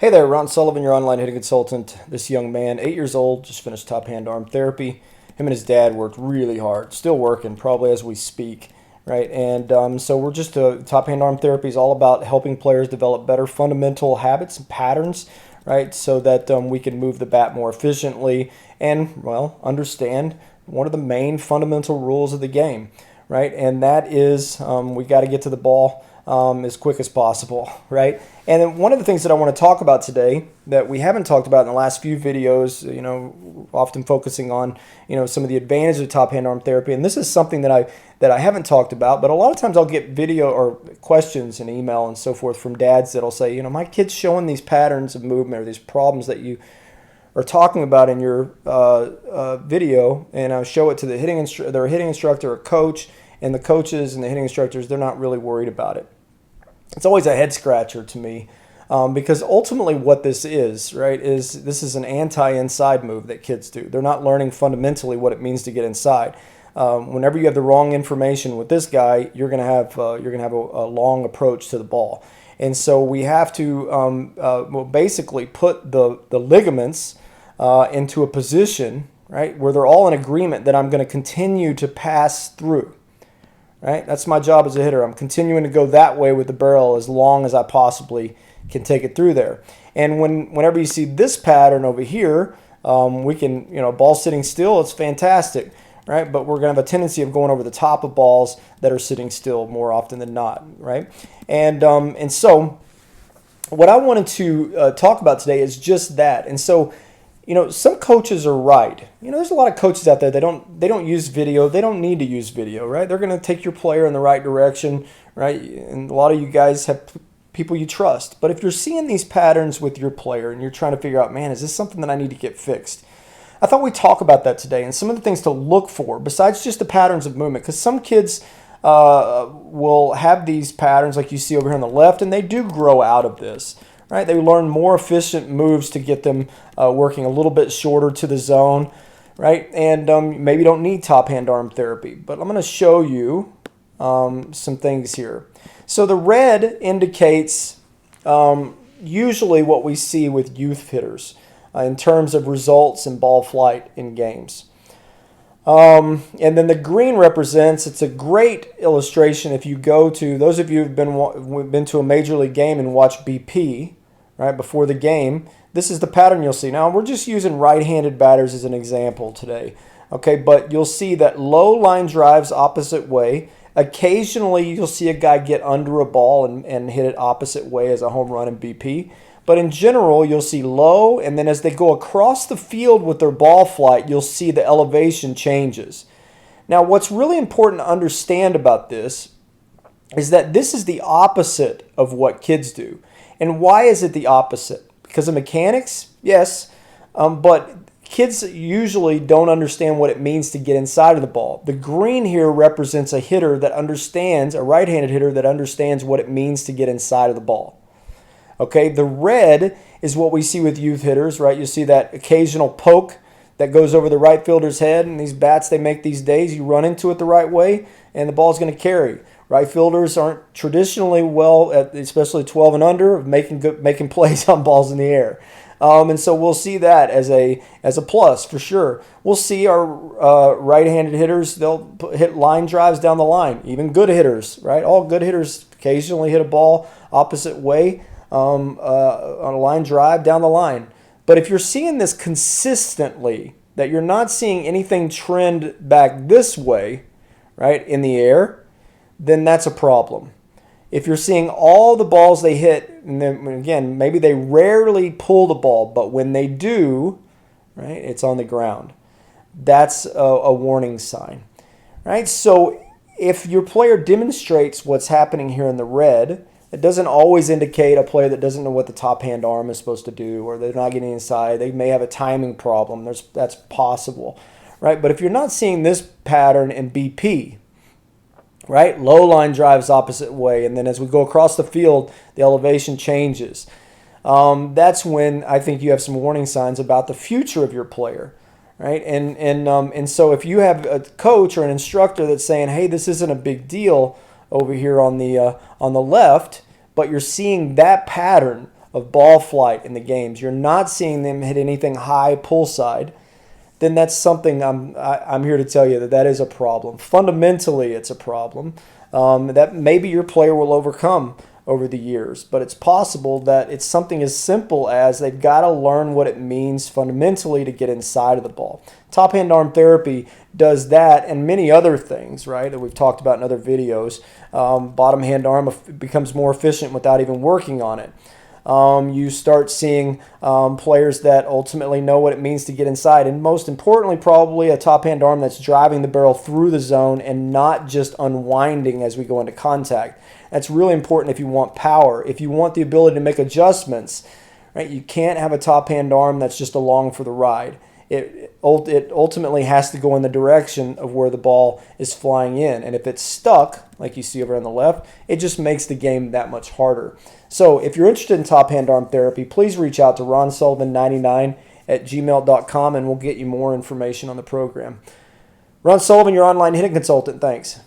Hey there, Ron Sullivan, your online hitting consultant. This young man, 8 years old, just finished top hand arm therapy. Him and his dad worked really hard, still working, probably as we speak, right? And so we're just top hand arm therapy is all about helping players develop better fundamental habits and patterns, right? So that we can move the bat more efficiently and, well, understand one of the main fundamental rules of the game, right? And that is we got to get to the ball as quick as possible, right? And then one of the things that I want to talk about today that we haven't talked about in the last few videos, often focusing on, some of the advantages of top hand arm therapy. And this is something that I haven't talked about, but a lot of times I'll get video or questions and email and so forth from dads that'll say, my kid's showing these patterns of movement or these problems that you are talking about in your video, and I'll show it to their hitting instructor or coach, and the coaches and the hitting instructors, they're not really worried about it. It's always a head scratcher to me because ultimately what this is, right, is this is an anti-inside move that kids do. They're not learning fundamentally what it means to get inside. Whenever you have the wrong information with this guy, you're going to have a long approach to the ball. And so we have to basically put the ligaments into a position, right, where they're all in agreement that I'm going to continue to pass through. Right? That's my job as a hitter. I'm continuing to go that way with the barrel as long as I possibly can take it through there. And whenever you see this pattern over here, we can, ball sitting still, it's fantastic, right? But we're going to have a tendency of going over the top of balls that are sitting still more often than not, right? And so what I wanted to talk about today is just that. And so some coaches are right. There's a lot of coaches out there, they don't use video. They don't need to use video, right? They're going to take your player in the right direction, right? And a lot of you guys have people you trust. But if you're seeing these patterns with your player and you're trying to figure out, man, is this something that I need to get fixed? I thought we'd talk about that today and some of the things to look for besides just the patterns of movement, because some kids will have these patterns like you see over here on the left, and they do grow out of this. Right, they learn more efficient moves to get them working a little bit shorter to the zone, right? And maybe don't need top hand arm therapy. But I'm going to show you some things here. So the red indicates usually what we see with youth hitters in terms of results and ball flight in games. And then the green represents, it's a great illustration if you go to, those of you who've been to a major league game and watch BP, right, before the game, this is the pattern you'll see. Now, we're just using right-handed batters as an example today, okay, but you'll see that low line drives opposite way. Occasionally, you'll see a guy get under a ball and hit it opposite way as a home run in BP. But in general, you'll see low, and then as they go across the field with their ball flight, you'll see the elevation changes. Now, what's really important to understand about this is that this is the opposite of what kids do. And why is it the opposite? Because of mechanics? Yes, but kids usually don't understand what it means to get inside of the ball. The green here represents a hitter that understands, a right-handed hitter that understands what it means to get inside of the ball. Okay, the red is what we see with youth hitters, right? You see that occasional poke that goes over the right fielder's head, and these bats they make these days, you run into it the right way, and the ball's going to carry. Right fielders aren't traditionally well, especially 12 and under, of making plays on balls in the air. And so we'll see that as a plus for sure. We'll see our right-handed hitters, they'll hit line drives down the line. Even good hitters, right? All good hitters occasionally hit a ball opposite way on a line drive down the line. But if you're seeing this consistently, that you're not seeing anything trend back this way, right, in the air, then that's a problem. If you're seeing all the balls they hit, and then again, maybe they rarely pull the ball, but when they do, right, it's on the ground. That's a warning sign, right? So if your player demonstrates what's happening here in the red, it doesn't always indicate a player that doesn't know what the top hand arm is supposed to do, or they're not getting inside. They may have a timing problem. That's possible, right? But if you're not seeing this pattern in BP, right? Low line drives opposite way, and then as we go across the field, the elevation changes. That's when I think you have some warning signs about the future of your player, right? And so if you have a coach or an instructor that's saying, hey, this isn't a big deal over here on the left, but you're seeing that pattern of ball flight in the games, you're not seeing them hit anything high pull side, then that's something I'm here to tell you that is a problem. Fundamentally, it's a problem that maybe your player will overcome over the years, but it's possible that it's something as simple as they've got to learn what it means fundamentally to get inside of the ball. Top hand arm therapy does that and many other things, right, that we've talked about in other videos. Bottom hand arm becomes more efficient without even working on it. You start seeing players that ultimately know what it means to get inside. And most importantly, probably a top hand arm that's driving the barrel through the zone and not just unwinding as we go into contact. That's really important if you want power. If you want the ability to make adjustments, right, you can't have a top hand arm that's just along for the ride. It ultimately has to go in the direction of where the ball is flying in. And if it's stuck, like you see over on the left, it just makes the game that much harder. So if you're interested in top hand arm therapy, please reach out to ronsullivan99@gmail.com and we'll get you more information on the program. Ron Sullivan, your online hitting consultant. Thanks.